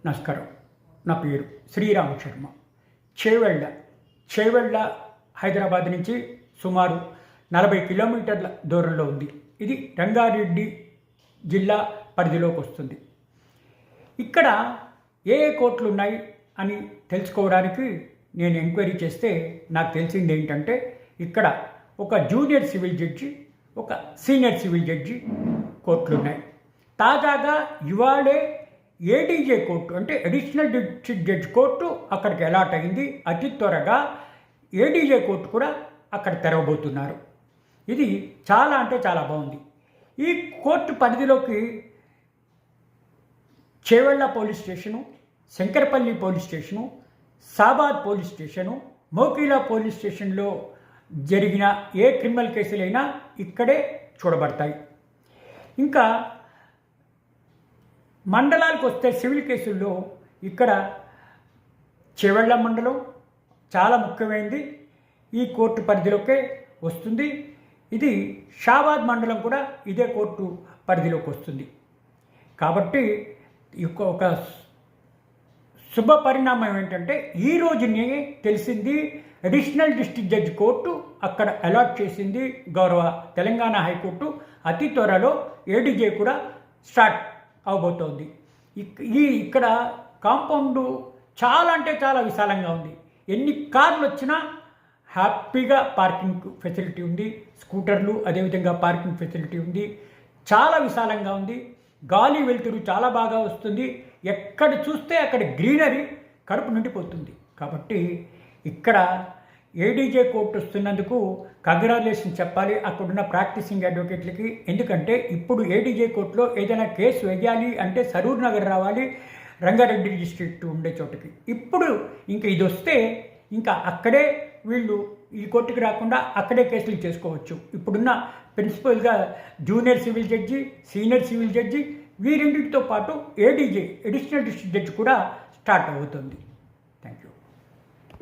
నమస్కారం. నా పేరు శ్రీరామ్ శర్మ. చేవెళ్ళ హైదరాబాద్ నుంచి సుమారు 40 కిలోమీటర్ల దూరంలో ఉంది. ఇది రంగారెడ్డి జిల్లా పరిధిలోకి వస్తుంది. ఇక్కడ ఏ కోర్టులు ఉన్నాయి అని తెలుసుకోవడానికి నేను ఎంక్వైరీ చేస్తే నాకు తెలిసింది ఏంటంటే, ఇక్కడ ఒక జూనియర్ సివిల్ జడ్జి, ఒక సీనియర్ సివిల్ జడ్జి కోర్టులు ఉన్నాయి. తాజాగా ఇవాళే ఏడీజే కోర్టు అంటే అడిషనల్ డిస్ట్రిక్ట్ జడ్జి కోర్టు అక్కడికి అలాట్ అయింది. అతి త్వరగా ఏడీజే కోర్టు కూడా అక్కడ తెరవబోతున్నారు. ఇది చాలా అంటే చాలా బాగుంది. ఈ కోర్టు పరిధిలోకి Chevella police station, Shankarpalli police station, Shabad police station, Mokila police స్టేషన్లో జరిగిన ఏ క్రిమినల్ కేసులైనా ఇక్కడే చూడబడతాయి. ఇంకా మండలాలకు వస్తే సివిల్ కేసుల్లో ఇక్కడ చేవెళ్ళ మండలం చాలా ముఖ్యమైనది, ఈ కోర్టు పరిధిలోకే వస్తుంది. ఇది షాబాద్ మండలం కూడా ఇదే కోర్టు పరిధిలోకి వస్తుంది. కాబట్టి ఒక శుభ పరిణామం ఏంటంటే, ఈ రోజునే తెలిసింది అడిషనల్ డిస్ట్రిక్ట్ జడ్జి కోర్టు అక్కడ అలాట్ చేసింది గౌరవ తెలంగాణ హైకోర్టు. అతి త్వరలో ఏడీజే కూడా స్టార్ట్ అవబోతోంది. ఇక్కడ కాంపౌండ్ చాలా అంటే చాలా విశాలంగా ఉంది. ఎన్ని కార్లు వచ్చినా హ్యాపీగా పార్కింగ్ ఫెసిలిటీ ఉంది. స్కూటర్లు అదేవిధంగా పార్కింగ్ ఫెసిలిటీ ఉంది. చాలా విశాలంగా ఉంది. గాలి వెలుతురు చాలా బాగా వస్తుంది. ఎక్కడ చూస్తే అక్కడ గ్రీనరీ కడుపు నిండిపోతుంది. కాబట్టి ఇక్కడ ఏడీజే కోర్టు వస్తున్నందుకు కంగ్రాచులేషన్ చెప్పాలి అక్కడున్న ప్రాక్టీసింగ్ అడ్వకేట్లకి. ఎందుకంటే ఇప్పుడు ఏడీజే కోర్టులో ఏదైనా కేసు వేయాలి అంటే సరూర్ నగర్ రావాలి, రంగారెడ్డి డిస్ట్రిక్ట్ ఉండే చోటుకి. ఇప్పుడు ఇంకా ఇది వస్తే ఇంకా అక్కడే వీళ్ళు ఈ కోర్టుకి రాకుండా అక్కడే కేసులు చేసుకోవచ్చు. ఇప్పుడున్న ప్రిన్సిపల్గా junior civil judge, senior civil judge వీరింటితో పాటు ఏడీజే అడిషనల్ డిస్ట్రిక్ట్ జడ్జి కూడా స్టార్ట్ అవుతుంది. Thank you.